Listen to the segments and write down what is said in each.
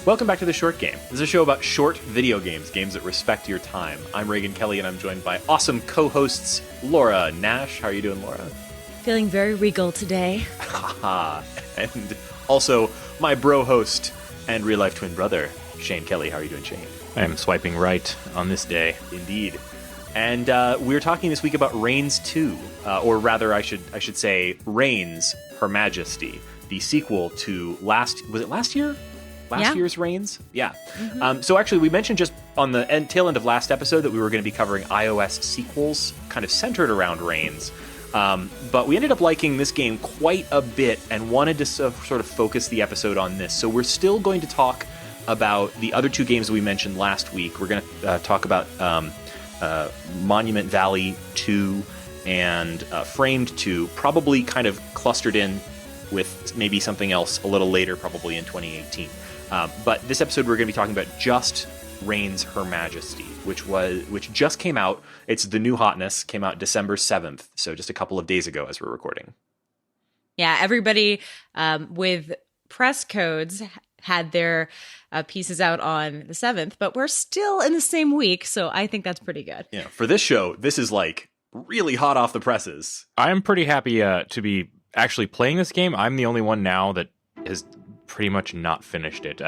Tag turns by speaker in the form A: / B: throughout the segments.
A: Welcome back to The Short Game. This is a show about short video games, games that respect your time. I'm Reagan Kelly, and I'm joined by awesome co-hosts Laura Nash. How are you doing, Laura?
B: Feeling very regal today.
A: And also my bro host and real-life twin brother, Shane Kelly. How are you doing, Shane?
C: I am swiping right on this day.
A: Indeed. And we're talking this week about Reigns 2, or rather, I should say, Reigns, Her Majesty, the sequel to last year? Last year's Reigns? Yeah.
B: Mm-hmm.
A: So actually, we mentioned just on the tail end of last episode that we were going to be covering iOS sequels kind of centered around Reigns. But we ended up liking this game quite a bit and wanted to sort of focus the episode on this. So we're still going to talk about the other two games we mentioned last week. We're going to talk about Monument Valley 2 and Framed 2, probably kind of clustered in with maybe something else a little later, probably in 2018. But this episode, we're going to be talking about just Reigns, Her Majesty, which just came out. It's the new hotness, came out December 7th, so just a couple of days ago as we're recording.
B: Yeah, everybody with press codes had their pieces out on the 7th, but we're still in the same week, so I think that's pretty good.
A: Yeah, for this show, this is like really hot off the presses.
C: I'm pretty happy to be actually playing this game. I'm the only one now that has pretty much not finished it.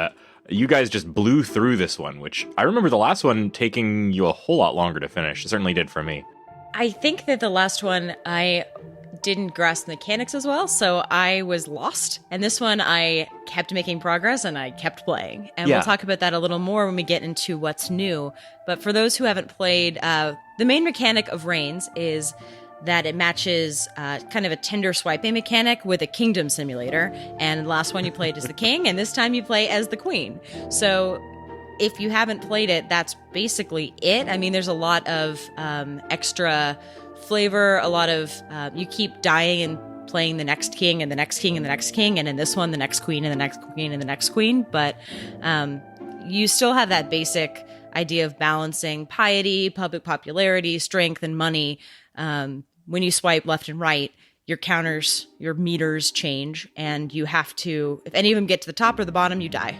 C: You guys just blew through this one, which I remember the last one taking you a whole lot longer to finish. It certainly did for me.
B: I think that the last one, I didn't grasp the mechanics as well, so I was lost. And this one, I kept making progress and I kept playing. And we'll talk about that a little more when we get into what's new. But for those who haven't played, the main mechanic of Reigns is that it matches kind of a tinder-swiping mechanic with a kingdom simulator. And the last one you played as the king, and this time you play as the queen. So if you haven't played it, that's basically it. I mean, there's a lot of extra flavor, a lot of you keep dying and playing the next king and the next king and the next king, and in this one, the next queen and the next queen and the next queen. But you still have that basic idea of balancing piety, public popularity, strength, and money. When you swipe left and right, your counters, your meters change, and you have to, if any of them get to the top or the bottom, you die.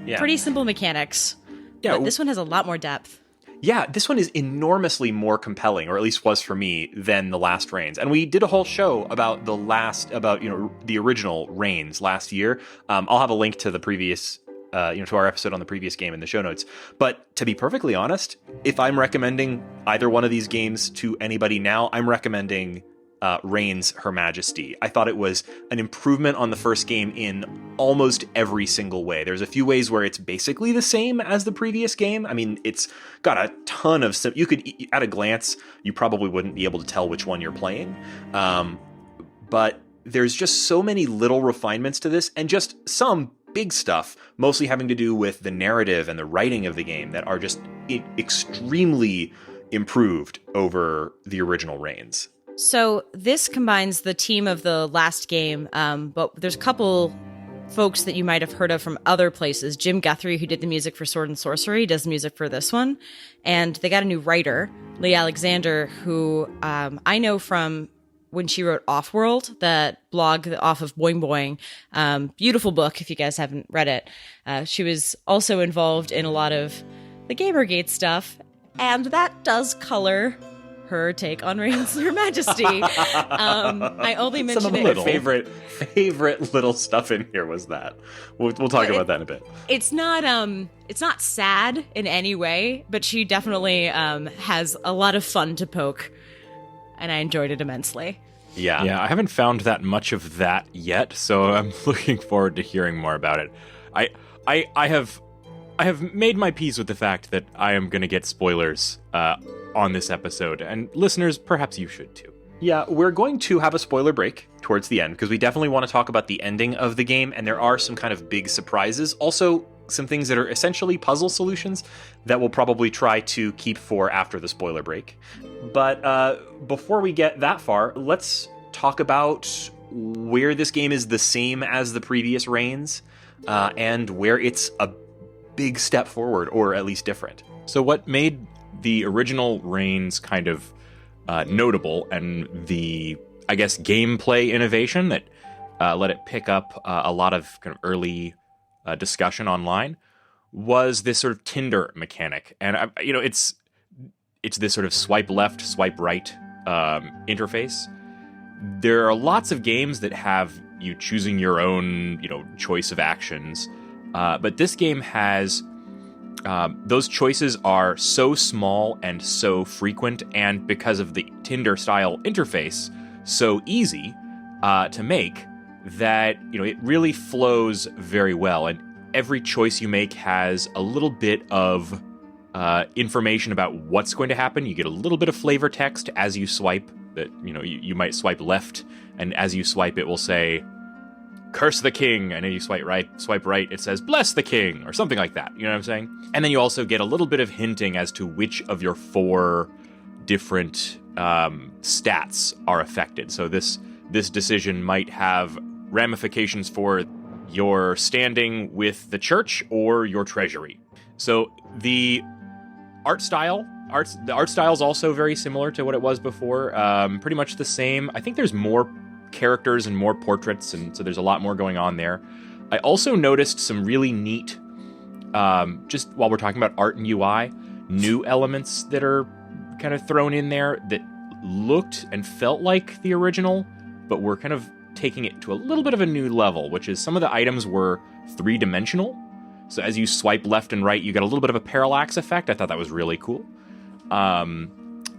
A: Yeah.
B: Pretty simple mechanics. Yeah, but this one has a lot more depth.
A: Yeah, this one is enormously more compelling, or at least was for me, than the last Reigns. And we did a whole show about the original Reigns last year. I'll have a link to the previous to our episode on the previous game in the show notes. But to be perfectly honest, if I'm recommending either one of these games to anybody now, I'm recommending Reigns, Her Majesty. I thought it was an improvement on the first game in almost every single way. There's a few ways where it's basically the same as the previous game. I mean, it's got a ton of... You could, at a glance, you probably wouldn't be able to tell which one you're playing. But there's just so many little refinements to this, and just some big stuff, mostly having to do with the narrative and the writing of the game, that are just extremely improved over the original Reigns.
B: So this combines the team of the last game, but there's a couple folks that you might have heard of from other places. Jim Guthrie, who did the music for Sword and Sorcery, does the music for this one. And they got a new writer, Lee Alexander, who I know from when she wrote Offworld, that blog off of Boing Boing. Beautiful book, if you guys haven't read it. She was also involved in a lot of the Gamergate stuff, and that does color her take on Reigns, Her Majesty. I only mentioned
A: Some of my favorite little stuff in here was that. We'll talk about that in a bit.
B: It's not sad in any way, but she definitely has a lot of fun to poke, and I enjoyed it immensely.
C: Yeah, I haven't found that much of that yet, so I'm looking forward to hearing more about it. I have made my peace with the fact that I am going to get spoilers on this episode, and listeners, perhaps you should too.
A: Yeah, we're going to have a spoiler break towards the end, because we definitely want to talk about the ending of the game, and there are some kind of big surprises. Also, some things that are essentially puzzle solutions that we'll probably try to keep for after the spoiler break. But before we get that far, let's talk about where this game is the same as the previous Reigns, and where it's a big step forward, or at least different.
C: So what made the original Reigns kind of notable, and the, I guess, gameplay innovation that let it pick up a lot of kind of early discussion online, was this sort of Tinder mechanic, and it's this sort of swipe left, swipe right interface. There are lots of games that have you choosing your own, choice of actions, but this game has those choices are so small and so frequent, and because of the Tinder-style interface, so easy to make that it really flows very well. And every choice you make has a little bit of information about what's going to happen. You get a little bit of flavor text as you swipe. That you might swipe left, and as you swipe, it will say, "Curse the king," and then you swipe right, it says, "Bless the king," or something like that. You know what I'm saying? And then you also get a little bit of hinting as to which of your 4 different stats are affected. So this decision might have ramifications for your standing with the church or your treasury. So the art style is also very similar to what it was before. Pretty much the same. I think there's more characters and more portraits, and so there's a lot more going on there. I also noticed some really neat, just while we're talking about art and UI, new elements that are kind of thrown in there that looked and felt like the original, but were kind of taking it to a little bit of a new level, which is some of the items were 3-dimensional. So as you swipe left and right, you get a little bit of a parallax effect. I thought that was really cool. But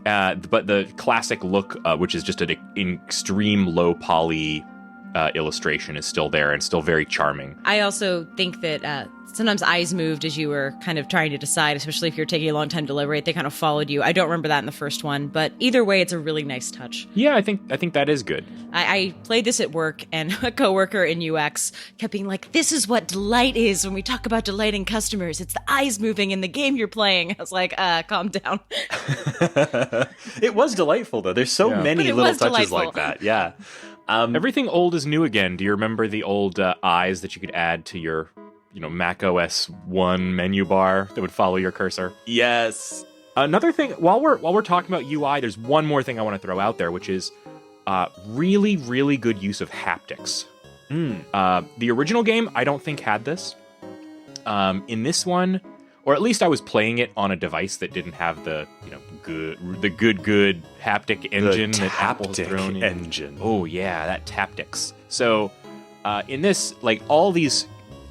C: the classic look, which is just an extreme low poly illustration, is still there and still very charming.
B: I also think that sometimes eyes moved as you were kind of trying to decide, especially if you're taking a long time to deliberate. They kind of followed you. I don't remember that in the first one, but either way, it's a really nice touch.
C: Yeah, I think that is good.
B: I played this at work, and a coworker in UX kept being like, "This is what delight is when we talk about delighting customers. It's the eyes moving in the game you're playing." I was like, calm down.
A: It was delightful, though. There's so many little touches
B: delightful.
A: like that. Yeah.
C: Everything old is new again. Do you remember the old eyes that you could add to your Mac OS 1 menu bar that would follow your cursor?
A: Yes.
C: Another thing, while we're talking about UI, there's one more thing I want to throw out there, which is really, really good use of haptics. The original game, I don't think, had this. In this one, or at least I was playing it on a device that didn't have the good haptic engine that Apple has thrown in.
A: Engine.
C: Oh yeah, that taptics. So in this, like, all these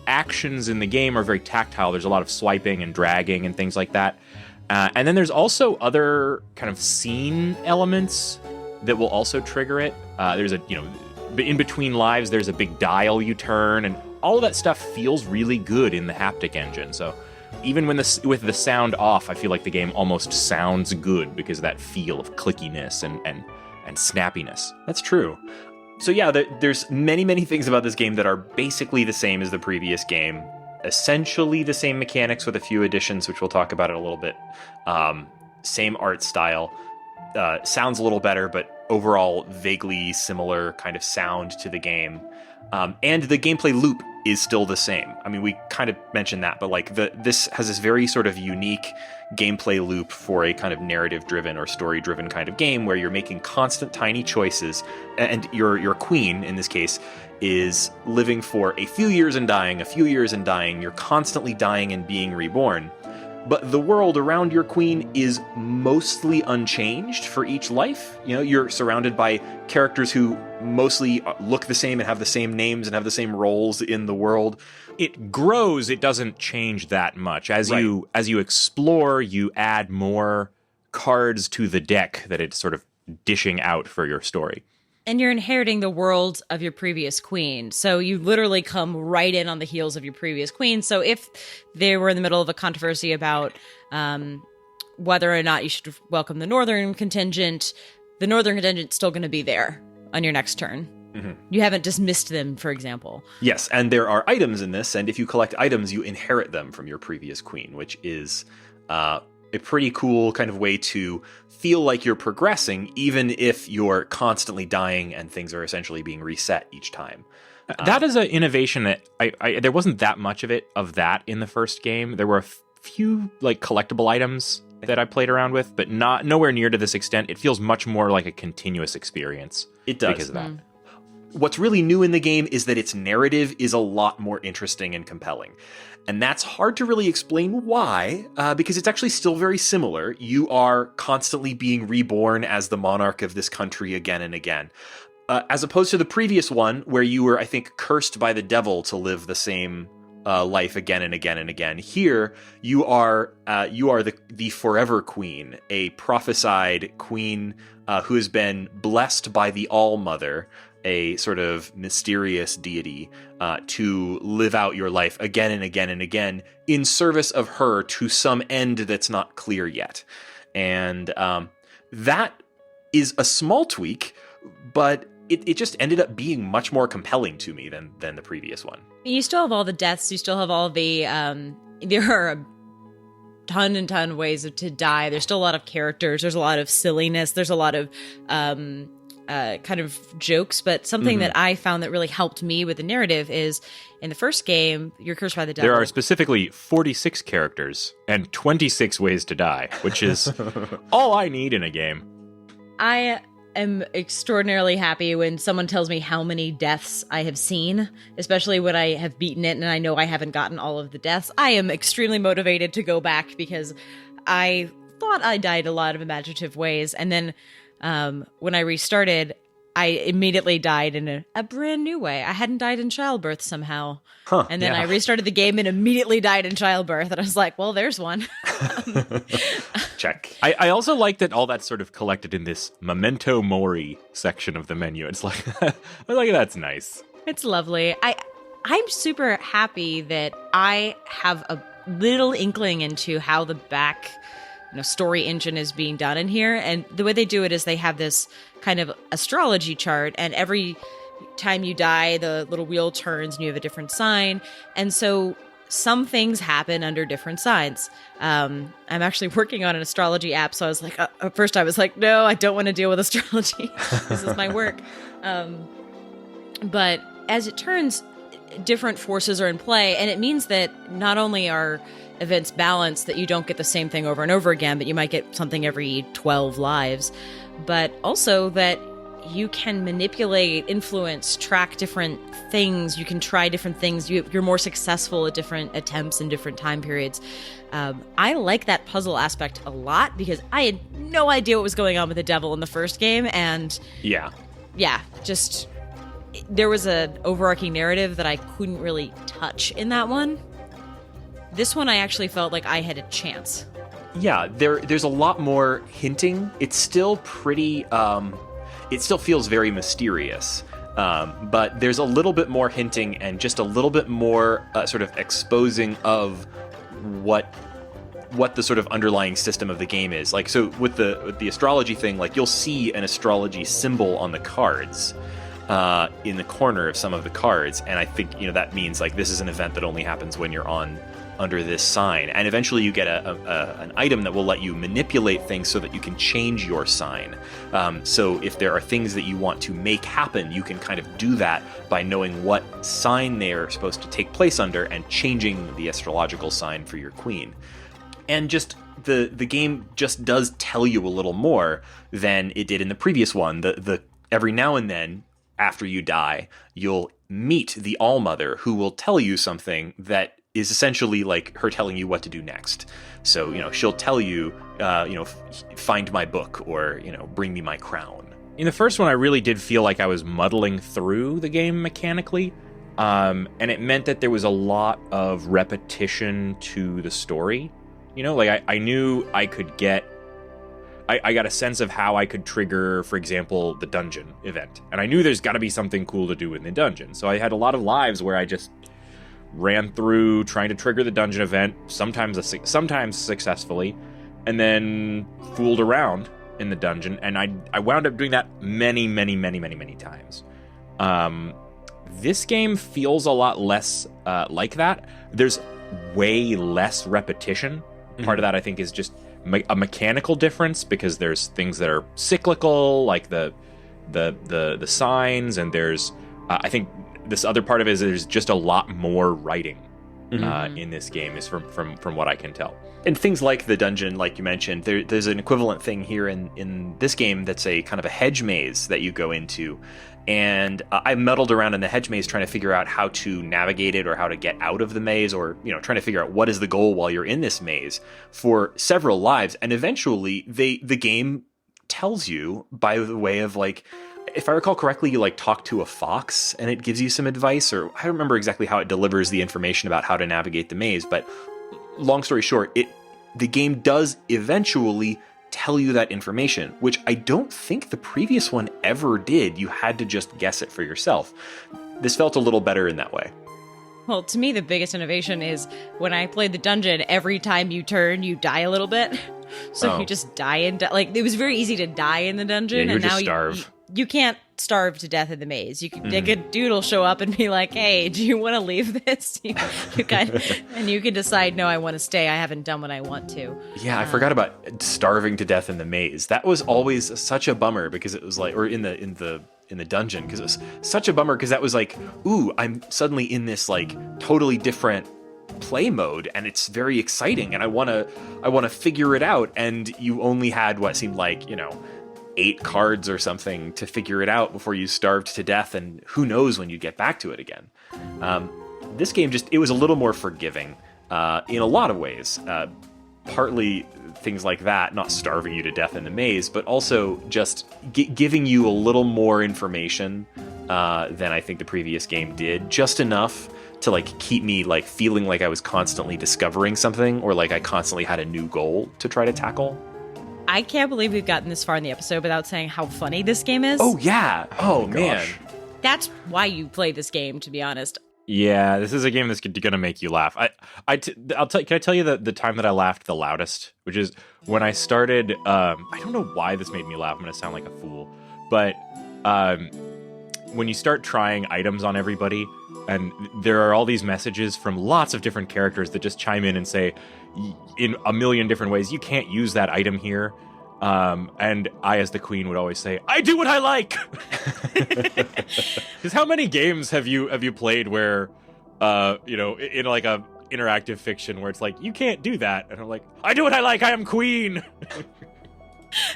C: actions in the game are very tactile. There's a lot of swiping and dragging and things like that. And then there's also other kind of scene elements that will also trigger it. There's in between lives, there's a big dial you turn, and all of that stuff feels really good in the haptic engine. So even with the sound off, I feel like the game almost sounds good because of that feel of clickiness and snappiness.
A: That's true. So yeah, there's many things about this game that are basically the same as the previous game. Essentially the same mechanics with a few additions, which we'll talk about in a little bit. Same art style. Sounds a little better, but overall vaguely similar kind of sound to the game. And the gameplay loop is still the same. I mean, we kind of mentioned that, but like this has this very sort of unique gameplay loop for a kind of narrative-driven or story-driven kind of game where you're making constant tiny choices, and your queen, in this case, is living for a few years and dying, a few years and dying. You're constantly dying and being reborn. But the world around your queen is mostly unchanged for each life. You're surrounded by characters who mostly look the same and have the same names and have the same roles in the world.
C: It grows, it doesn't change that much. As you explore, you add more cards to the deck that it's sort of dishing out for your story.
B: And you're inheriting the world of your previous queen. So you literally come right in on the heels of your previous queen. So if they were in the middle of a controversy about whether or not you should welcome the northern contingent's still going to be there on your next turn. Mm-hmm. You haven't dismissed them, for example.
A: Yes, and there are items in this, and if you collect items, you inherit them from your previous queen, which is a pretty cool kind of way to feel like you're progressing, even if you're constantly dying and things are essentially being reset each time.
C: That is an innovation that there wasn't that much of that in the first game. There were a few like collectible items that I played around with, but nowhere near to this extent. It feels much more like a continuous experience.
A: It does.
C: Because of that.
A: what's really new in the game is that its narrative is a lot more interesting and compelling. And that's hard to really explain why, because it's actually still very similar. You are constantly being reborn as the monarch of this country again and again. As opposed to the previous one, where you were, I think, cursed by the devil to live the same life again and again and again. Here, you are the forever queen, a prophesied queen who has been blessed by the All-Mother, a sort of mysterious deity, to live out your life again and again and again in service of her to some end that's not clear yet. And that is a small tweak, but it just ended up being much more compelling to me than the previous one.
B: You still have all the deaths. You still have all the... there are a ton and ton of ways to die. There's still a lot of characters. There's a lot of silliness. There's a lot of kind of jokes. But something that I found that really helped me with the narrative is, in the first game, you're cursed by the devil.
C: There are specifically 46 characters and 26 ways to die, which is all I need in a game.
B: I am extraordinarily happy when someone tells me how many deaths I have seen, especially when I have beaten it and I know I haven't gotten all of the deaths. I am extremely motivated to go back because I thought I died a lot of imaginative ways. And then when I restarted, I immediately died in a brand new way. I hadn't died in childbirth somehow. And then I restarted the game and immediately died in childbirth. And I was like, well, there's one.
A: Check.
C: I also like that all that's sort of collected in this memento mori section of the menu. It's like, I like that's nice.
B: It's lovely. I'm super happy that I have a little inkling into how the back story engine is being done in here. And the way they do it is they have this kind of astrology chart, and every time you die, the little wheel turns and you have a different sign. And so some things happen under different signs. I'm actually working on an astrology app, so I was like, at first I was like, no, I don't want to deal with astrology. This is my work. But as it turns, different forces are in play, and it means that not only are events balanced, that you don't get the same thing over and over again, but you might get something every 12 lives, but also that you can manipulate, influence, track different things. You can try different things. You're more successful at different attempts in different time periods. I like that puzzle aspect a lot because I had no idea what was going on with the devil in the first game. And just there was an overarching narrative that I couldn't really touch in that one. This one, I actually felt like I had a chance.
A: Yeah, there's a lot more hinting. It's still pretty... it still feels very mysterious, but there's a little bit more hinting and just a little bit more sort of exposing of what the sort of underlying system of the game is. Like, so with the astrology thing, like, you'll see an astrology symbol on the cards in the corner of some of the cards, and I think that means like this is an event that only happens when you're under this sign, and eventually you get an item that will let you manipulate things so that you can change your sign. So if there are things that you want to make happen, you can kind of do that by knowing what sign they're supposed to take place under and changing the astrological sign for your queen. And just the game just does tell you a little more than it did in the previous one. The every now and then, after you die, you'll meet the All-Mother, who will tell you something that is essentially like her telling you what to do next. So, she'll tell you, find my book, or, bring me my crown.
C: In the first one, I really did feel like I was muddling through the game mechanically, and it meant that there was a lot of repetition to the story. I knew I could get... I got a sense of how I could trigger, for example, the dungeon event. And I knew there's got to be something cool to do in the dungeon. So I had a lot of lives where I just ran through trying to trigger the dungeon event, sometimes successfully, and then fooled around in the dungeon. And I wound up doing that many, many, many, many, many times. This game feels a lot less like that. There's way less repetition. Part of that, I think, is just a mechanical difference, because there's things that are cyclical, like the signs, and there's I think this other part of it is there's just a lot more writing in this game, is from what I can tell.
A: And things like the dungeon, like you mentioned, there's an equivalent thing here in this game that's a kind of a hedge maze that you go into. and I muddled around in the hedge maze trying to figure out how to navigate it or how to get out of the maze, or trying to figure out what is the goal while you're in this maze for several lives. And eventually the game tells you by the way of, like, if I recall correctly, you like talk to a fox and it gives you some advice, or I don't remember exactly how it delivers the information about how to navigate the maze, but long story short, the game does eventually tell you that information, which I don't think the previous one ever did. You had to just guess it for yourself. This felt a little better in that way.
B: Well, to me, the biggest innovation is when I played the dungeon, every time you turn, you die a little bit. So you just die and like it was very easy to die in the dungeon, and now
C: starve.
B: You can't starve to death in the maze. You can like a dude will show up and be like, "Hey, do you want to leave this?" you and you can decide, "No, I want to stay. I haven't done what I want to."
A: Yeah, I forgot about starving to death in the maze. That was always such a bummer because it was like, or in the dungeon, because it was such a bummer because that was like, ooh, I'm suddenly in this like totally different play mode, and it's very exciting, and I want to figure it out, and you only had what seemed like 8 cards or something to figure it out before you starved to death, and who knows when you get back to it again. This game it was a little more forgiving in a lot of ways, partly things like that, not starving you to death in the maze, but also just giving you a little more information than I think the previous game did, just enough to like keep me like feeling like I was constantly discovering something, or like I constantly had a new goal to try to tackle.
B: I can't believe we've gotten this far in the episode without saying how funny this game is.
A: Oh yeah. Oh man.
C: Gosh.
B: That's why you play this game, to be honest.
C: Yeah, this is a game that's gonna can I tell you the time that I laughed the loudest, which is when I started. I don't know why this made me laugh. I'm gonna sound like a fool, but when you start trying items on everybody, and there are all these messages from lots of different characters that just chime in and say, in a million different ways, you can't use that item here. And I, as the queen, would always say, "I do what I like." Because how many games have you played where, in like a interactive fiction where it's like, you can't do that, and I'm like, "I do what I like. I am queen."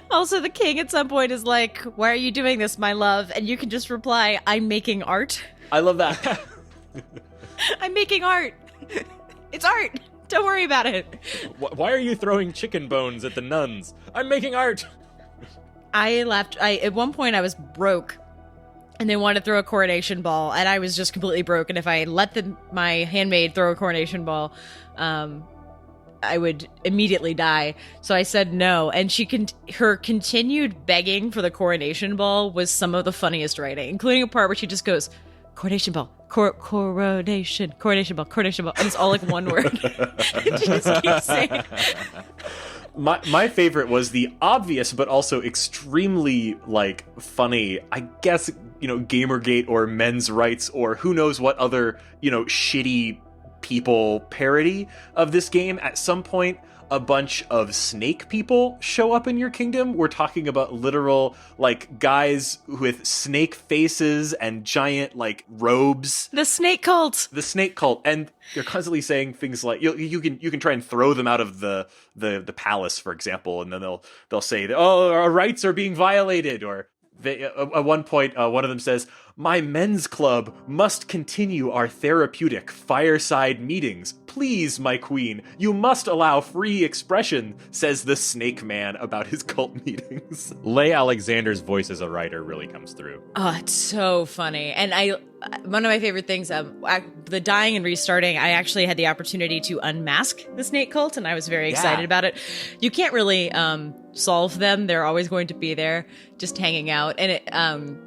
B: Also, the king at some point is like, "Why are you doing this, my love?" And you can just reply, "I'm making art."
A: I love that.
B: I'm making art. It's art. Don't worry about it.
C: Why are you throwing chicken bones at the nuns? I'm making art.
B: I laughed. At one point, I was broke, and they wanted to throw a coronation ball, and I was just completely broke. And if I let my handmaid throw a coronation ball, I would immediately die. So I said no, and her continued begging for the coronation ball was some of the funniest writing, including a part where she just goes, "Coronation ball, coronation ball, coronation ball," and it's all like one word. She just keeps saying.
A: My favorite was the obvious but also extremely like funny, I guess, Gamergate or Men's Rights or who knows what other, shitty people parody of this game. At some point, a bunch of snake people show up in your kingdom. We're talking about literal, like, guys with snake faces and giant, like, robes.
B: The snake cult.
A: The snake cult. And they're constantly saying things like, you can try and throw them out of the palace, for example, and then they'll say, "Oh, our rights are being violated," or at one point, one of them says, "My men's club must continue our therapeutic fireside meetings. Please, my queen, you must allow free expression," says the snake man about his cult meetings.
C: Leigh Alexander's voice as a writer really comes through.
B: Oh, it's so funny. And one of my favorite things, the dying and restarting, I actually had the opportunity to unmask the snake cult, and I was very excited about it. You can't really solve them. They're always going to be there, just hanging out. And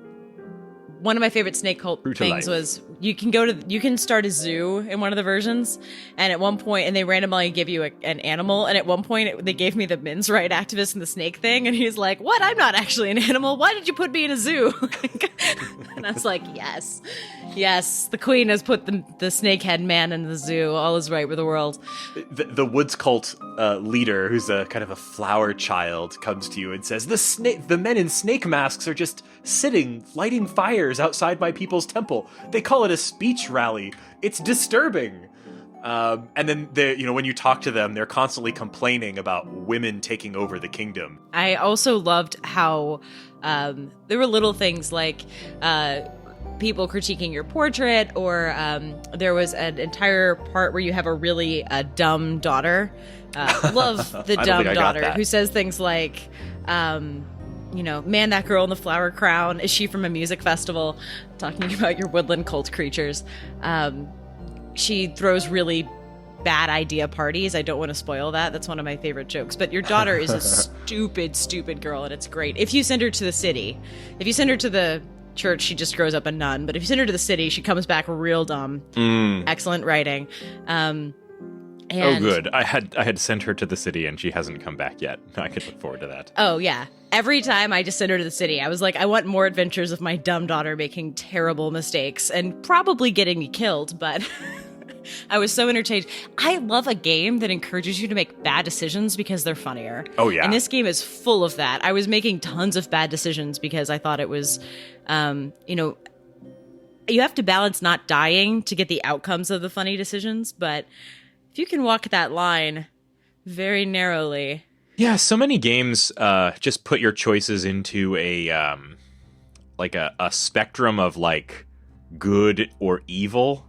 B: one of my favorite snake cult things was you can start a zoo in one of the versions, and at one point, and they randomly give you an animal, and at one point they gave me the men's right activist and the snake thing, and he's like, "What? I'm not actually an animal. Why did you put me in a zoo?" And I was like, yes, the queen has put the snakehead man in the zoo. All is right with the world.
A: The woods cult leader, who's a kind of a flower child, comes to you and says, the men in snake masks are just sitting, lighting fires outside my people's temple. They call it a speech rally. It's disturbing." And then when you talk to them, they're constantly complaining about women taking over the kingdom.
B: I also loved how there were little things like people critiquing your portrait, or there was an entire part where you have a really dumb daughter. Love the dumb daughter who says things like, man, that girl in the flower crown, is she from a music festival? Talking about your woodland cult creatures. She throws really bad idea parties. I don't want to spoil that. That's one of my favorite jokes. But your daughter is a stupid, stupid girl, and it's great. If you send her to the city, if you send her to the church, she just grows up a nun. But if you send her to the city, she comes back real dumb. Excellent writing. Oh,
C: good. I had sent her to the city, and she hasn't come back yet. I could look forward to that.
B: Oh, yeah. Every time I just sent her to the city, I was like, I want more adventures of my dumb daughter making terrible mistakes and probably getting me killed, but I was so entertained. I love a game that encourages you to make bad decisions because they're funnier.
A: Oh, yeah.
B: And this game is full of that. I was making tons of bad decisions because I thought it was, you have to balance not dying to get the outcomes of the funny decisions, but if you can walk that line very narrowly.
C: Yeah, so many games just put your choices into a spectrum of like good or evil.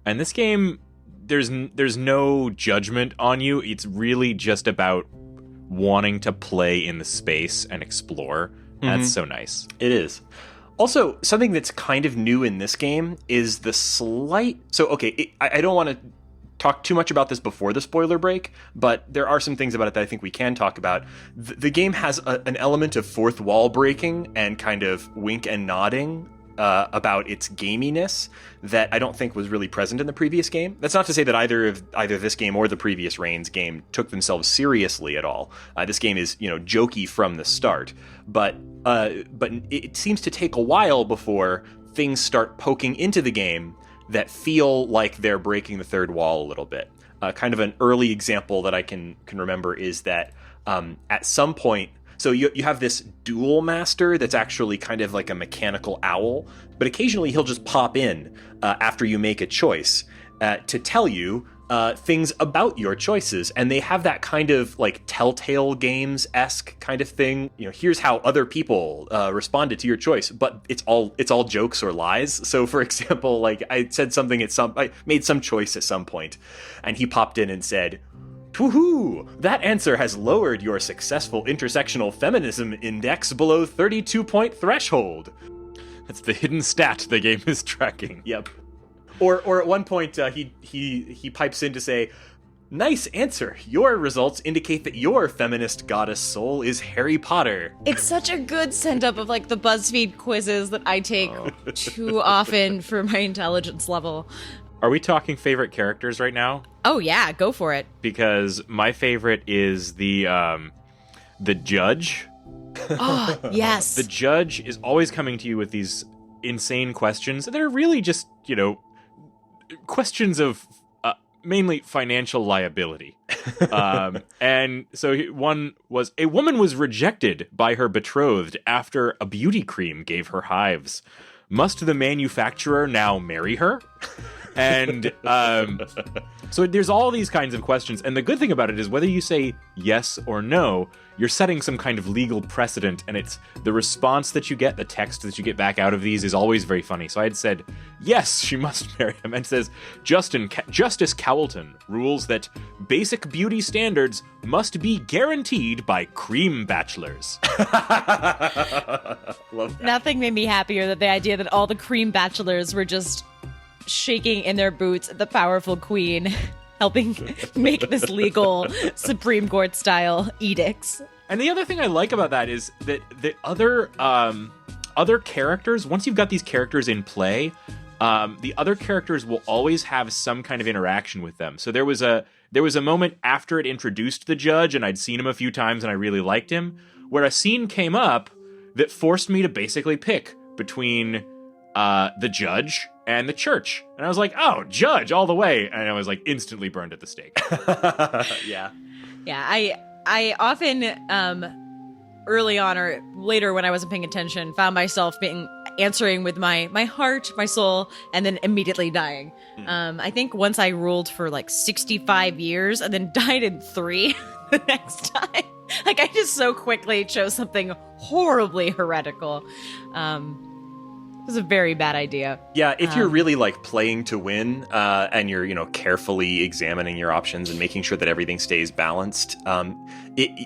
C: And this game, there's no judgment on you. It's really just about wanting to play in the space and explore. That's so nice.
A: It is. Also, something that's kind of new in this game is the slight... So, okay, I don't want to talk too much about this before the spoiler break, but there are some things about it that I think we can talk about. The game has an element of fourth wall breaking and kind of wink and nodding about its gaminess that I don't think was really present in the previous game. That's not to say that either this game or the previous Reigns game took themselves seriously at all. This game is, jokey from the start, but it seems to take a while before things start poking into the game that feel like they're breaking the third wall a little bit. Kind of an early example that I can remember is that at some point, so you have this duel master that's actually kind of like a mechanical owl, but occasionally he'll just pop in after you make a choice to tell you things about your choices. And they have that kind of like Telltale Games-esque kind of thing. Here's how other people responded to your choice, but it's all jokes or lies. So for example, like I made some choice at some point, and he popped in and said, "Woohoo! That answer has lowered your successful intersectional feminism index below 32-point threshold."
C: That's the hidden stat the game is tracking.
A: Yep. Or at one point, he pipes in to say, "Nice answer. Your results indicate that your feminist goddess soul is Harry Potter."
B: It's such a good send-up of like the BuzzFeed quizzes that I take too often for my intelligence level.
C: Are we talking favorite characters right now?
B: Oh yeah, go for it.
C: Because my favorite is the judge.
B: Oh, yes.
C: The judge is always coming to you with these insane questions. They're really just, questions of mainly financial liability. And so one was, a woman was rejected by her betrothed after a beauty cream gave her hives. Must the manufacturer now marry her? And so there's all these kinds of questions. And the good thing about it is whether you say yes or no, you're setting some kind of legal precedent. And it's the response that you get, the text that you get back out of these is always very funny. So I had said, yes, she must marry him. And it says, Justice Cowlton rules that basic beauty standards must be guaranteed by cream bachelors.
A: Love that.
B: Nothing made me happier than the idea that all the cream bachelors were just shaking in their boots at the powerful queen helping make this legal Supreme Court style edicts.
C: And the other thing I like about that is that the other characters, once you've got these characters in play, the other characters will always have some kind of interaction with them. So there was a moment after it introduced the judge, and I'd seen him a few times and I really liked him, where a scene came up that forced me to basically pick between the judge and the church. And I was like, oh, judge all the way. And I was like instantly burned at the stake.
A: Yeah.
B: Yeah, I often, early on or later when I wasn't paying attention, found myself being answering with my heart, my soul, and then immediately dying. I think once I ruled for like 65 years and then died in 3 the next time. Like, I just so quickly chose something horribly heretical. It was a very bad idea.
A: Yeah, if you're really like playing to win, and you're, carefully examining your options and making sure that everything stays balanced,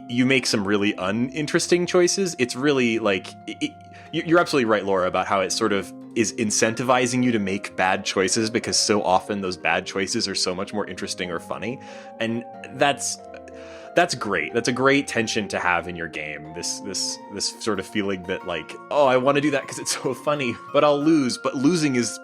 A: you make some really uninteresting choices. It's really like, you're absolutely right, Laura, about how it sort of is incentivizing you to make bad choices, because so often those bad choices are so much more interesting or funny. And that's great. That's a great tension to have in your game. This sort of feeling that like, oh, I want to do that because it's so funny, but I'll lose. But losing is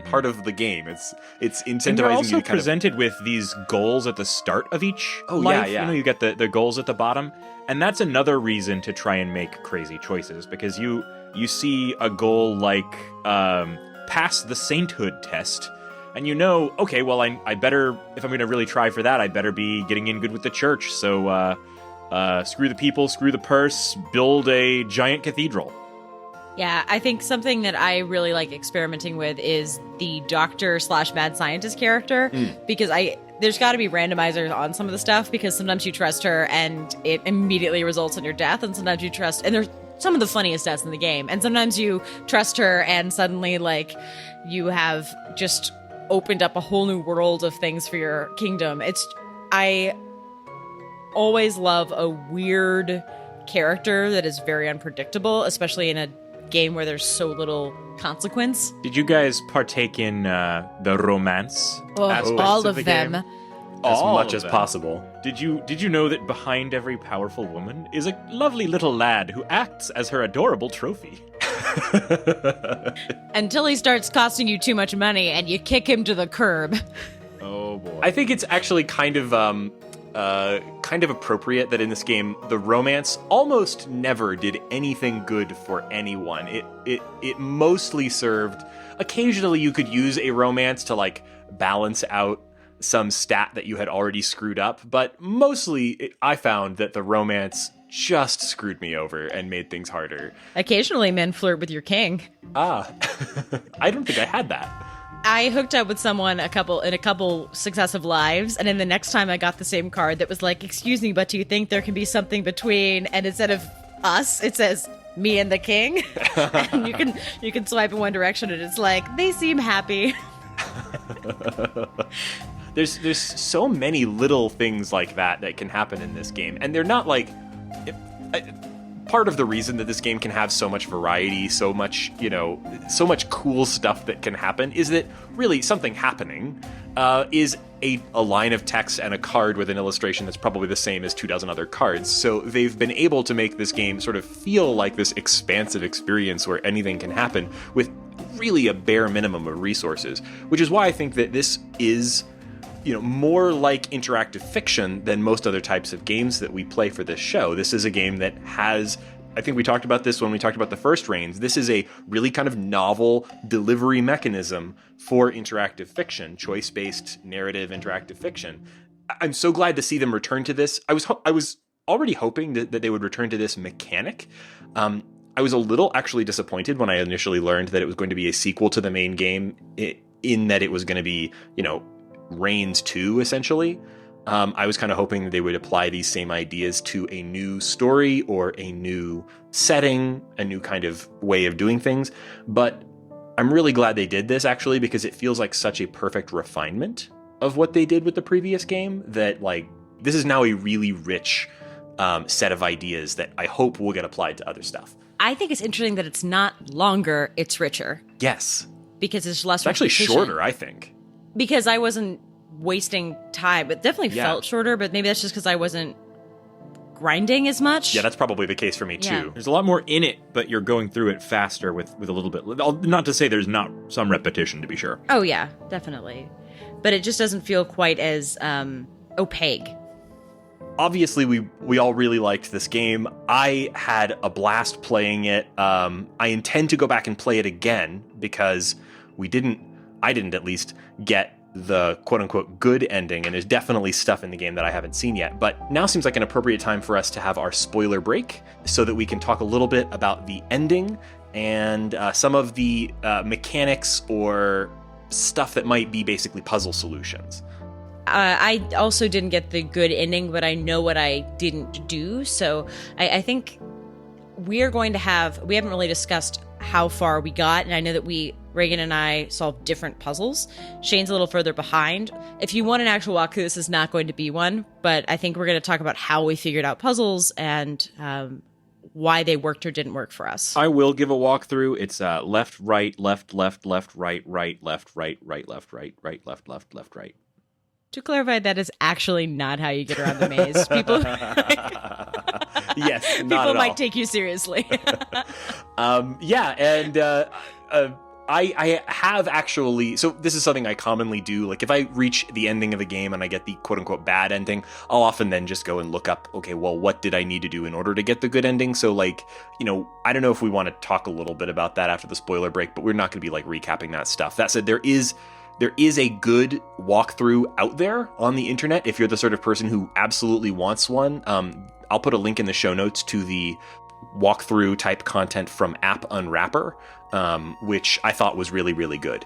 A: part of the game. It's incentivizing
C: and you're
A: you
C: also
A: to kind
C: presented with these goals at the start of each life.
A: Yeah.
C: You get the goals at the bottom, and that's another reason to try and make crazy choices, because you see a goal like pass the sainthood test. And okay, well, I better, if I'm going to really try for that, I better be getting in good with the church. So screw the people, screw the purse, build a giant cathedral.
B: Yeah, I think something that I really like experimenting with is the doctor/mad scientist character, because there's got to be randomizers on some of the stuff, because sometimes you trust her and it immediately results in your death, and sometimes you trust, and there's some of the funniest deaths in the game, and sometimes you trust her and suddenly like you have just opened up a whole new world of things for your kingdom. I always love a weird character that is very unpredictable, especially in a game where there's so little consequence.
C: Did you guys partake in the romance?
B: All of them.
A: As much as possible.
C: Did you know that behind every powerful woman is a lovely little lad who acts as her adorable trophy?
B: Until he starts costing you too much money and you kick him to the curb.
C: Oh boy.
A: I think it's actually kind of appropriate that in this game the romance almost never did anything good for anyone. It mostly served. Occasionally you could use a romance to like balance out some stat that you had already screwed up, but mostly I found that the romance just screwed me over and made things harder.
B: Occasionally men flirt with your king.
A: I don't think I had that.
B: I hooked up with someone in a couple successive lives, and then the next time I got the same card that was like, excuse me, but do you think there can be something between? And instead of us, it says me and the king. And you can swipe in one direction and it's like, they seem happy.
A: There's so many little things like that can happen in this game, and they're not like part of the reason that this game can have so much variety, so much cool stuff that can happen is that really something happening is a line of text and a card with an illustration that's probably the same as 24 other cards. So they've been able to make this game sort of feel like this expansive experience where anything can happen with really a bare minimum of resources, which is why I think that this is more like interactive fiction than most other types of games that we play for this show. This is a game that has, I think we talked about this when we talked about the first Reigns, this is a really kind of novel delivery mechanism for interactive fiction, choice-based narrative interactive fiction. I'm so glad to see them return to this. I was already hoping that they would return to this mechanic. I was a little actually disappointed when I initially learned that it was going to be a sequel to the main game, in that it was going to be, Reigns 2, essentially. I was kind of hoping that they would apply these same ideas to a new story or a new setting, a new kind of way of doing things. But I'm really glad they did this, actually, because it feels like such a perfect refinement of what they did with the previous game, that like this is now a really rich set of ideas that I hope will get applied to other stuff.
B: I think it's interesting that it's not longer, it's richer.
A: Yes.
B: Because it's less
A: It's actually
B: repetition.
A: shorter, I think.
B: Because I wasn't wasting time. It definitely felt shorter, but maybe that's just because I wasn't grinding as much.
A: Yeah, that's probably the case for me,
B: Yeah.
A: too.
C: There's a lot more in it, but you're going through it faster with a little bit. Not to say there's not some repetition, to be sure.
B: Oh, yeah, definitely. But it just doesn't feel quite as opaque.
A: Obviously, we all really liked this game. I had a blast playing it. I intend to go back and play it again because I didn't at least get the quote-unquote good ending, and there's definitely stuff in the game that I haven't seen yet. But now seems like an appropriate time for us to have our spoiler break so that we can talk a little bit about the ending and some of the mechanics or stuff that might be basically puzzle solutions.
B: I also didn't get the good ending, but I know what I didn't do. So I think we haven't really discussed how far we got. And I know that Reagan and I solved different puzzles. Shane's a little further behind. If you want an actual walkthrough, this is not going to be one, but I think we're going to talk about how we figured out puzzles and why they worked or didn't work for us.
C: I will give a walkthrough. It's left, right, left, left, left, right, right, left, right, right, left, right, right, left, left, left, right.
B: To clarify, that is actually not how you get around the maze. People,
A: yes, not
B: people
A: at
B: might
A: all.
B: take you seriously.
A: I have actually, so this is something I commonly do. Like if I reach the ending of a game and I get the quote unquote bad ending, I'll often then just go and look up, okay, well, what did I need to do in order to get the good ending? So like, I don't know if we want to talk a little bit about that after the spoiler break, but we're not going to be like recapping that stuff. That said, there is a good walkthrough out there on the internet if you're the sort of person who absolutely wants one. I'll put a link in the show notes to the walkthrough type content from App Unwrapper, which I thought was really, really good.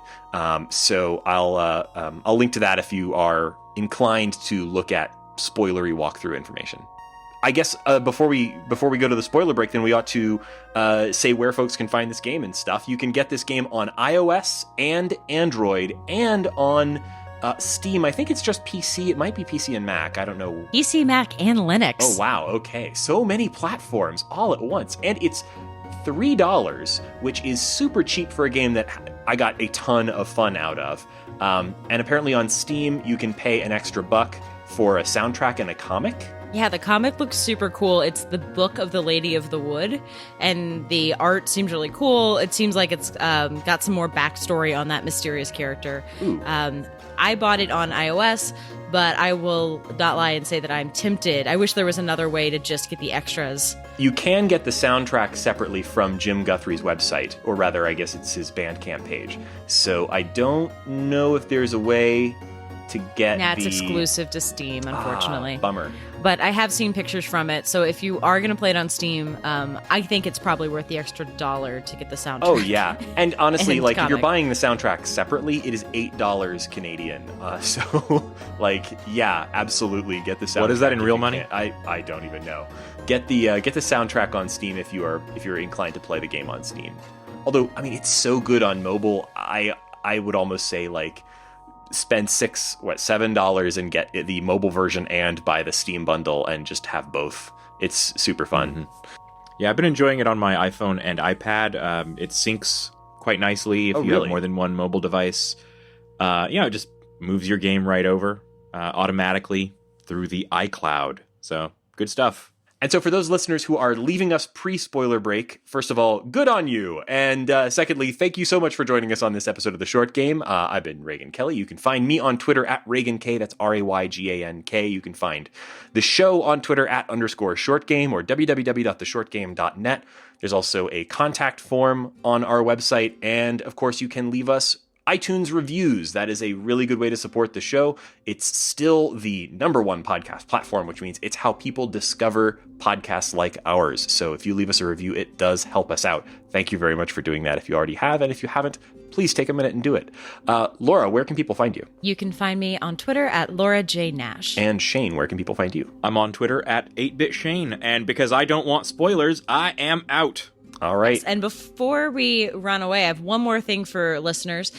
A: So I'll link to that if you are inclined to look at spoilery walkthrough information. I guess before we go to the spoiler break, then we ought to say where folks can find this game and stuff. You can get this game on iOS and Android and on Steam. I think it's just PC. It might be PC and Mac. I don't know.
B: PC, Mac, and Linux.
A: Oh, wow. Okay. So many platforms all at once. And it's $3, which is super cheap for a game that I got a ton of fun out of. And apparently on Steam, you can pay an extra $1 for a soundtrack and a comic.
B: Yeah, the comic looks super cool. It's the Book of the Lady of the Wood, and the art seems really cool. It seems like it's got some more backstory on that mysterious character. I bought it on iOS, but I will not lie and say that I'm tempted. I wish there was another way to just get the extras.
A: You can get the soundtrack separately from Jim Guthrie's website, or rather, I guess it's his Bandcamp page. So I don't know if there's a way to get
B: it's exclusive to Steam, unfortunately.
A: Bummer.
B: But I have seen pictures from it, so if you are going to play it on Steam, I think it's probably worth the extra $1 to get the soundtrack.
A: Oh, yeah. And honestly,
B: and
A: like,
B: comic.
A: if you're buying the soundtrack separately, it is $8 Canadian. So, like, yeah, absolutely get the soundtrack.
C: What is that in
A: if
C: real
A: you
C: money?
A: can. I don't even know. Get the soundtrack on Steam if you're inclined to play the game on Steam. Although, I mean, it's so good on mobile. I would almost say, like, spend $7 and get the mobile version and buy the Steam bundle and just have both. It's super fun.
C: Mm-hmm. Yeah, I've been enjoying it on my iPhone and iPad. It syncs quite nicely if you
A: really?
C: have more than one mobile device. It just moves your game right over automatically through the iCloud. So good stuff.
A: And so for those listeners who are leaving us pre-spoiler break, first of all, good on you. And secondly, thank you so much for joining us on this episode of The Short Game. I've been Reagan Kelly. You can find me on Twitter at ReaganK. That's RayganK. You can find the show on Twitter at _shortgame or www.theshortgame.net. There's also a contact form on our website. And of course, you can leave us iTunes reviews. That is a really good way to support the show. It's still the #1 podcast platform, which means it's how people discover podcasts like ours. So if you leave us a review, it does help us out. Thank you very much for doing that if you already have. And if you haven't, please take a minute and do it. Laura, where can people find you?
B: You can find me on Twitter at Laura J. Nash.
A: And Shane, where can people find you?
C: I'm on Twitter at 8BitShane. And because I don't want spoilers, I am out.
A: All right.
B: And before we run away, I have one more thing for listeners.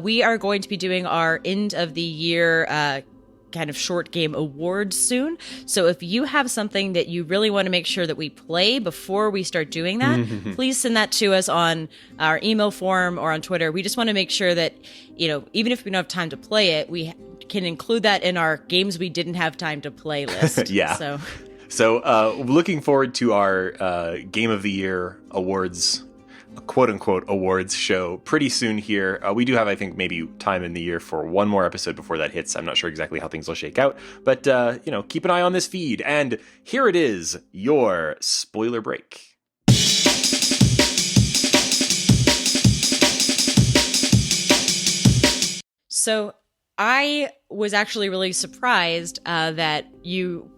B: We are going to be doing our end of the year kind of short game awards soon. So if you have something that you really want to make sure that we play before we start doing that, please send that to us on our email form or on Twitter. We just want to make sure that, even if we don't have time to play it, we can include that in our games we didn't have time to play list.
A: Yeah. So looking forward to our Game of the Year awards, quote-unquote awards show pretty soon here. We do have, I think, maybe time in the year for one more episode before that hits. I'm not sure exactly how things will shake out. But, keep an eye on this feed. And here it is, your spoiler break.
B: So I was actually really surprised that you...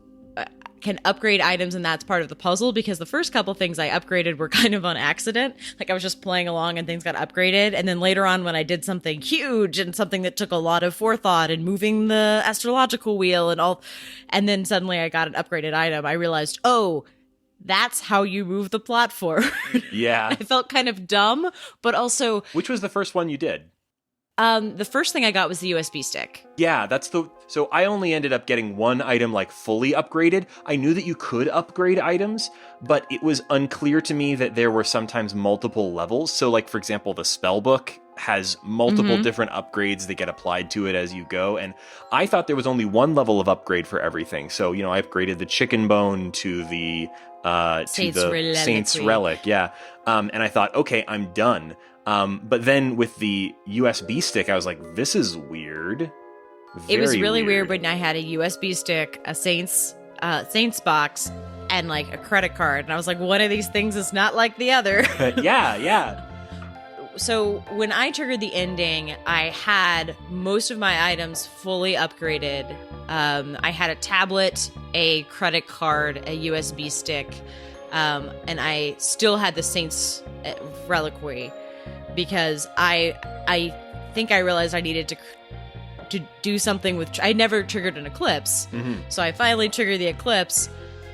B: can upgrade items, and that's part of the puzzle, because the first couple things I upgraded were kind of on accident. Like I was just playing along and things got upgraded, and then later on when I did something huge and something that took a lot of forethought and moving the astrological wheel and all, and then suddenly I got an upgraded item, I realized, oh, that's how you move the plot forward.
A: Yeah.
B: I felt kind of dumb, but also...
A: Which was the first one you did?
B: The first thing I got was the USB stick.
A: Yeah, so I only ended up getting one item like fully upgraded. I knew that you could upgrade items, but it was unclear to me that there were sometimes multiple levels. So like, for example, the spell book has multiple different upgrades that get applied to it as you go. And I thought there was only one level of upgrade for everything. So, I upgraded the chicken bone to the Saint's Relic. Yeah. And I thought, okay, I'm done. But then with the USB stick, I was like, this is weird.
B: It was really weird when I had a USB stick, a Saints box, and like a credit card. And I was like, one of these things is not like the other.
A: Yeah.
B: So when I triggered the ending, I had most of my items fully upgraded. I had a tablet, a credit card, a USB stick, and I still had the Saints Reliquary, because I think I realized I needed to do something with... I never triggered an eclipse, so I finally triggered the eclipse.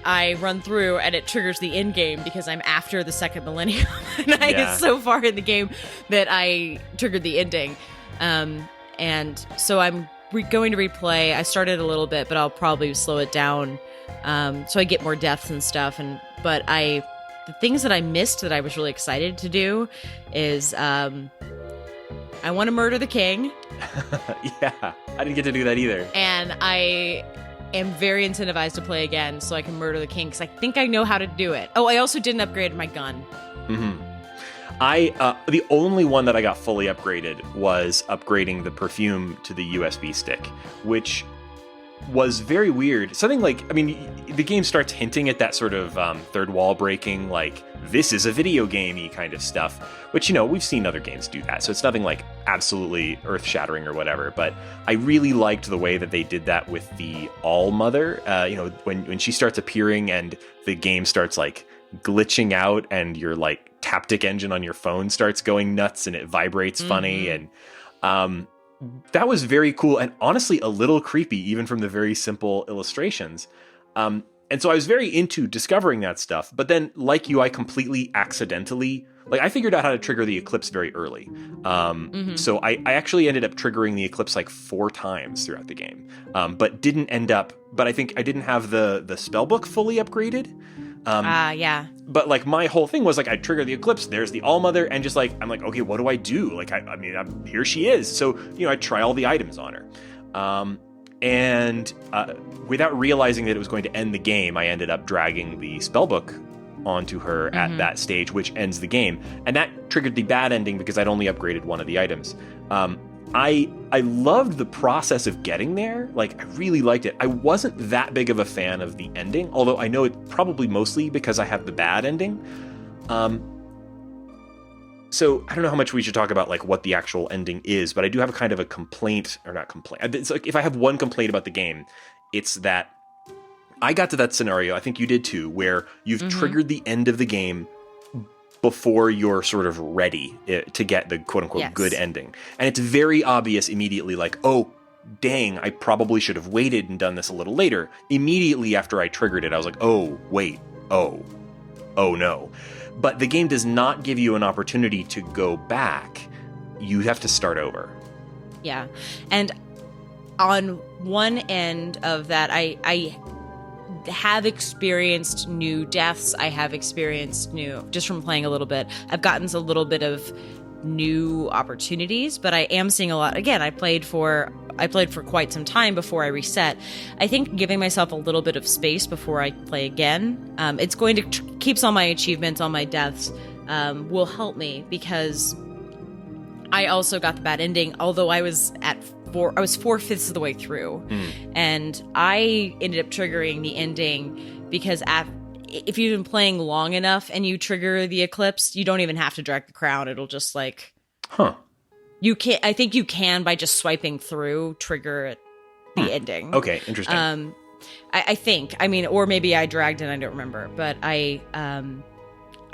B: I run through and it triggers the end game because I'm after the second millennium, and I get so far in the game that I triggered the ending. And so I'm going to replay. I started a little bit, but I'll probably slow it down so I get more deaths and stuff. But the things that I missed that I was really excited to do is I want to murder the king.
A: Yeah, I didn't get to do that either.
B: And I am very incentivized to play again so I can murder the king, because I think I know how to do it. Oh, I also didn't upgrade my gun.
A: The only one that I got fully upgraded was upgrading the perfume to the USB stick, which was very weird. Something like, the game starts hinting at that sort of third wall breaking, like, this is a video game-y kind of stuff, which, we've seen other games do that, so it's nothing like absolutely earth-shattering or whatever, but I really liked the way that they did that with the All-Mother, when she starts appearing and the game starts, like, glitching out and your, like, Taptic engine on your phone starts going nuts and it vibrates funny, and that was very cool and honestly a little creepy, even from the very simple illustrations. And so I was very into discovering that stuff. But then, like you, I completely accidentally... Like, I figured out how to trigger the eclipse very early. So I actually ended up triggering the eclipse like 4 times throughout the game. But didn't end up... But I think I didn't have the spellbook fully upgraded.
B: Yeah.
A: But like my whole thing was like, I trigger the eclipse, there's the All-Mother, and just like, I'm like, okay, what do I do? Like, here she is. So, I try all the items on her. And without realizing that it was going to end the game, I ended up dragging the spellbook onto her at that stage, which ends the game. And that triggered the bad ending because I'd only upgraded one of the items. I loved the process of getting there. Like, I really liked it. I wasn't that big of a fan of the ending, although I know it probably mostly because I have the bad ending. So I don't know how much we should talk about like what the actual ending is, but I do have a kind of a complaint, or not complaint. It's like, if I have one complaint about the game, it's that I got to that scenario, I think you did too, where you've triggered the end of the game before you're sort of ready to get the quote unquote good ending. And it's very obvious immediately, like, oh, dang, I probably should have waited and done this a little later. Immediately after I triggered it, I was like, oh, wait, oh no. But the game does not give you an opportunity to go back. You have to start over.
B: Yeah. And on one end of that, I have experienced new deaths. I have experienced just from playing a little bit, I've gotten a little bit of new opportunities, but I am seeing a lot. Again, I played for quite some time before I reset. I think giving myself a little bit of space before I play again, it's going to keeps all my achievements, all my deaths, will help me, because I also got the bad ending, although I was 4/5 of the way through. And I ended up triggering the ending because if you've been playing long enough and you trigger the eclipse, you don't even have to drag the crown. It'll just like... You can. I think you can, by just swiping through, trigger the ending.
A: Okay, interesting.
B: I think. I mean, or maybe I dragged it, I don't remember. But I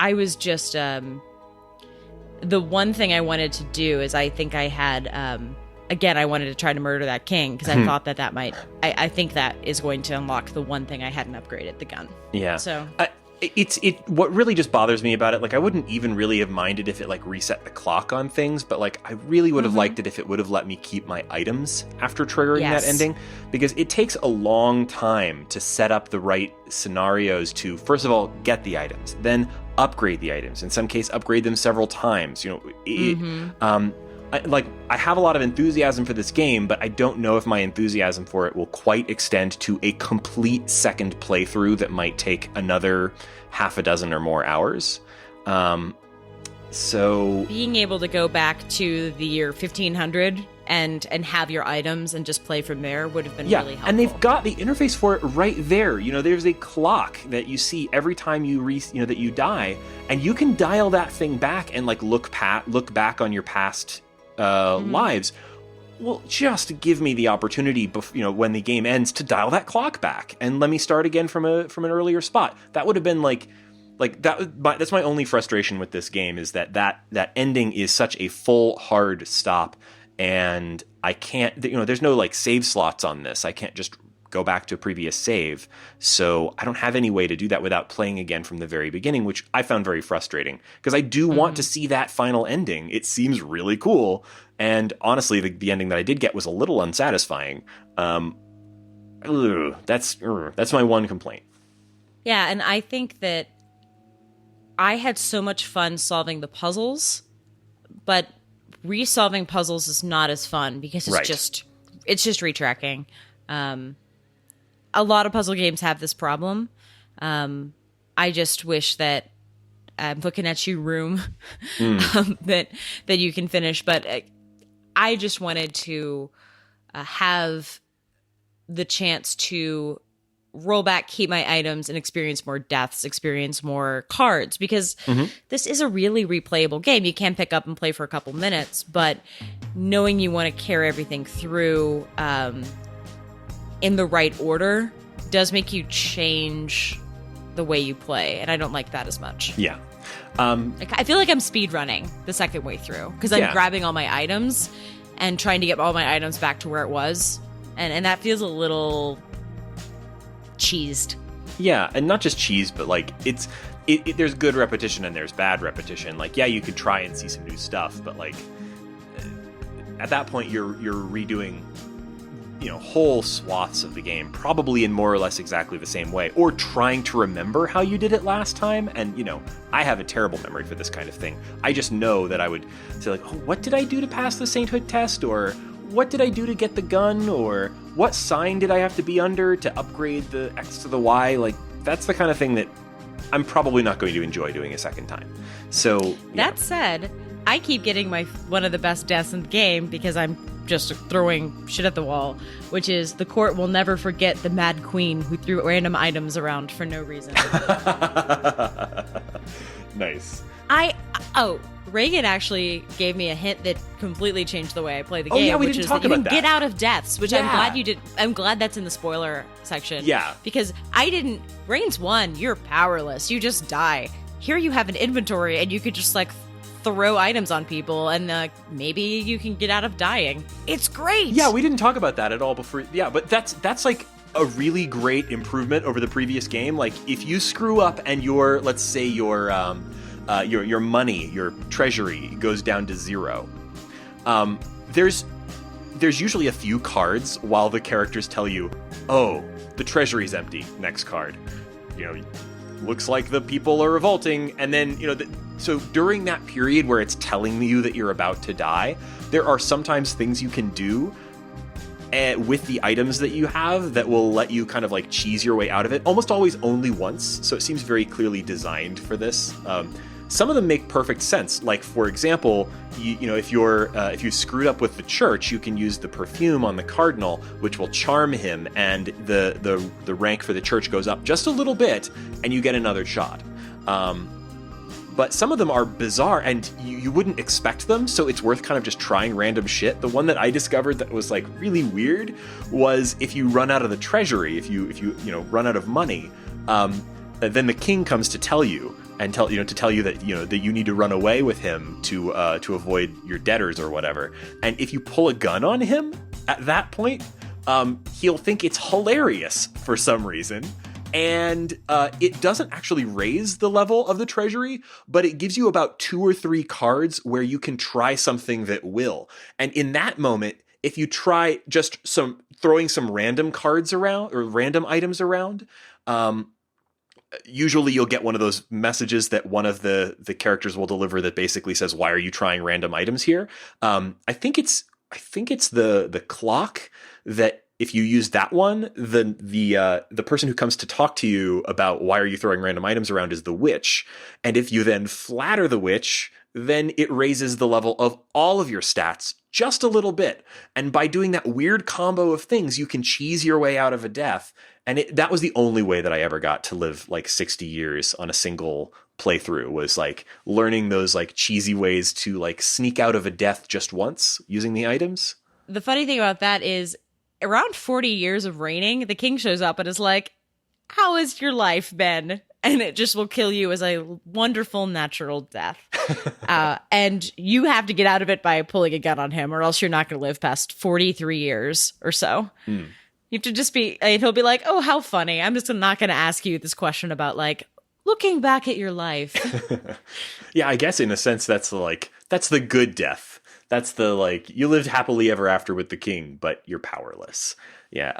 B: was just... the one thing I wanted to do is I think I had... again, I wanted to try to murder that king because I thought that might... I think that is going to unlock the one thing I hadn't upgraded, the gun.
A: Yeah.
B: So...
A: What really just bothers me about it, like I wouldn't even really have minded if it like reset the clock on things, but like I really would have liked it if it would have let me keep my items after triggering that ending, because it takes a long time to set up the right scenarios to, first of all, get the items, then upgrade the items, in some case upgrade them several times. I have a lot of enthusiasm for this game, but I don't know if my enthusiasm for it will quite extend to a complete second playthrough that might take another half a dozen or more hours. So
B: being able to go back to the year 1500 and have your items and just play from there would have been really helpful.
A: And they've got the interface for it right there. There's a clock that you see every time that you die, and you can dial that thing back and like look back on your past lives. Well, just give me the opportunity, when the game ends, to dial that clock back and let me start again from an earlier spot. That would have been like that. That's my only frustration with this game, is that ending is such a full hard stop, and I can't. There's no like save slots on this. I can't just go back to a previous save, so I don't have any way to do that without playing again from the very beginning, which I found very frustrating, because I do want to see that final ending. It seems really cool, and honestly, the ending that I did get was a little unsatisfying. That's my one complaint.
B: Yeah, and I think that I had so much fun solving the puzzles, but resolving puzzles is not as fun because it's just retracking. A lot of puzzle games have this problem. I just wish that I'm looking at you, Room, that you can finish. But I just wanted to have the chance to roll back, keep my items, and experience more deaths, experience more cards, because this is a really replayable game. You can pick up and play for a couple minutes, but knowing you want to carry everything through in the right order does make you change the way you play, and I don't like that as much.
A: Yeah.
B: I feel like I'm speed running the second way through, because I'm grabbing all my items and trying to get all my items back to where it was, and that feels a little cheesed.
A: Yeah, and not just cheese, but like there's good repetition and there's bad repetition. Like, yeah, you could try and see some new stuff, but like at that point you're redoing whole swaths of the game, probably in more or less exactly the same way, or trying to remember how you did it last time. And I have a terrible memory for this kind of thing. I just know that I would say like, oh, what did I do to pass the sainthood test, or what did I do to get the gun, or what sign did I have to be under to upgrade the X to the Y? Like, that's the kind of thing that I'm probably not going to enjoy doing a second time. So
B: that said, I keep getting one of the best deaths in the game because I'm just throwing shit at the wall, which is the court will never forget the Mad Queen who threw random items around for no reason.
A: Nice.
B: Reagan actually gave me a hint that completely changed the way I play the game.
A: Oh yeah, we
B: which
A: didn't
B: is
A: talk
B: that you
A: about
B: can
A: that.
B: get out of deaths, which I'm glad you did. I'm glad that's in the spoiler section.
A: Yeah.
B: Because I didn't. Reigns 1, you're powerless. You just die. Here you have an inventory and you could just like throw items on people and maybe you can get out of dying. It's great.
A: Yeah, we didn't talk about that at all before. Yeah, but that's like a really great improvement over the previous game. Like, if you screw up and let's say your money, your treasury goes down to 0, there's usually a few cards while the characters tell you, oh, the treasury's empty, next card. Looks like the people are revolting. And then, so during that period where it's telling you that you're about to die, there are sometimes things you can do with the items that you have that will let you kind of like cheese your way out of it. Almost always only once, so it seems very clearly designed for this. Some of them make perfect sense. Like, for example, if you screwed up with the church, you can use the perfume on the cardinal, which will charm him, and the rank for the church goes up just a little bit, and you get another shot. but some of them are bizarre and you wouldn't expect them, so it's worth kind of just trying random shit. The one that I discovered that was like really weird was if you run out of the treasury, if you run out of money, then the king comes to tell you and tell you that that you need to run away with him to avoid your debtors or whatever. And if you pull a gun on him at that point, he'll think it's hilarious for some reason. And it doesn't actually raise the level of the treasury, but it gives you about 2 or 3 cards where you can try something that will. And in that moment, if you try just throwing some random cards around or random items around, usually you'll get one of those messages that one of the characters will deliver that basically says, "Why are you trying random items here?" I think it's the clock that. If you use that one, the person who comes to talk to you about why are you throwing random items around is the witch. And if you then flatter the witch, then it raises the level of all of your stats just a little bit. And by doing that weird combo of things, you can cheese your way out of a death. And that was the only way that I ever got to live like 60 years on a single playthrough, was like learning those like cheesy ways to like sneak out of a death just once using the items.
B: The funny thing about that is, around 40 years of reigning, the king shows up and is like, "How has your life been?" And it just will kill you as a wonderful natural death. And you have to get out of it by pulling a gun on him, or else you're not going to live past 43 years or so. You have to just be, and he'll be like, "Oh, how funny. I'm just not going to ask you this question about like looking back at your life."
A: Yeah, I guess in a sense that's the good death. That's the like you lived happily ever after with the king, but you're powerless. Yeah.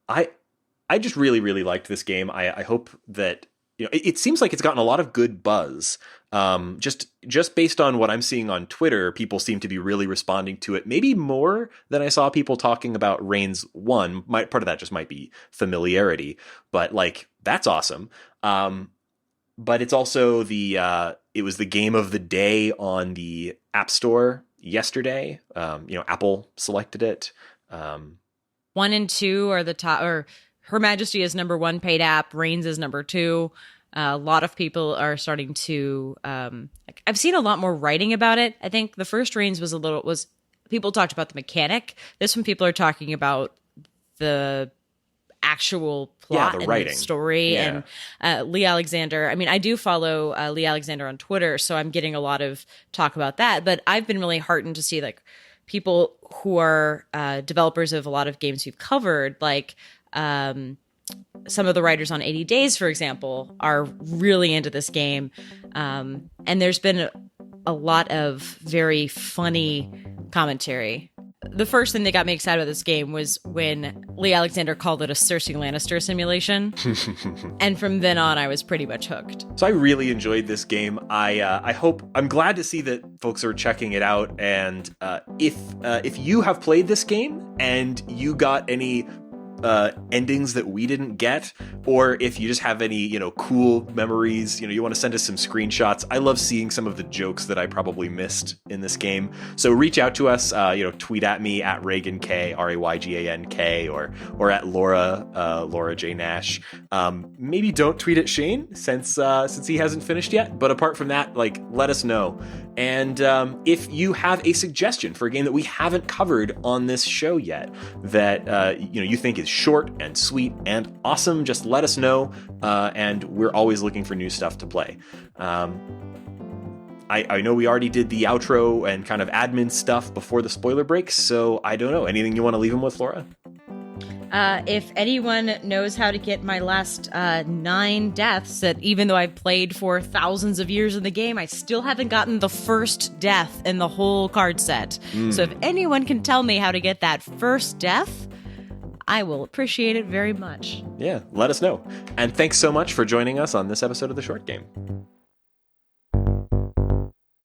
A: I just really, really liked this game. I hope that it seems like it's gotten a lot of good buzz. Just based on what I'm seeing on Twitter, people seem to be really responding to it. Maybe more than I saw people talking about Reigns 1. Part of that just might be familiarity, but like that's awesome. But it's also it was the game of the day on the App Store yesterday. Apple selected it.
B: 1 and 2 are the top, or Her Majesty is number 1 paid app. Reigns is number 2. A lot of people are starting to. I've seen a lot more writing about it. I think the first Reigns was people talked about the mechanic. This one, people are talking about the actual plot
A: the
B: and
A: writing.
B: the story.
A: Yeah.
B: And Lee Alexander. I mean, I do follow Lee Alexander on Twitter, so I'm getting a lot of talk about that. But I've been really heartened to see like people who are developers of a lot of games we've covered, like some of the writers on 80 Days, for example, are really into this game. And there's been a lot of very funny commentary. The first thing that got me excited about this game was when Lee Alexander called it a Cersei Lannister simulation. And from then on, I was pretty much hooked.
A: So I really enjoyed this game. I'm glad to see that folks are checking it out. And if you have played this game and you got any endings that we didn't get, or if you just have any cool memories, you want to send us some screenshots. I love seeing some of the jokes that I probably missed in this game. So reach out to us, tweet at me at Reagan K, RAYGANK, or at Laura J Nash. Maybe don't tweet at Shane since he hasn't finished yet, but apart from that, like, let us know. And if you have a suggestion for a game that we haven't covered on this show yet that you think is short and sweet and awesome, just let us know. And we're always looking for new stuff to play. I know we already did the outro and kind of admin stuff before the spoiler break, so I don't know. Anything you want to leave them with, Laura?
B: If anyone knows how to get my last 9 deaths, that even though I've played for thousands of years in the game, I still haven't gotten the first death in the whole card set. So if anyone can tell me how to get that first death, I will appreciate it very much.
A: Yeah, let us know. And thanks so much for joining us on this episode of The Short Game.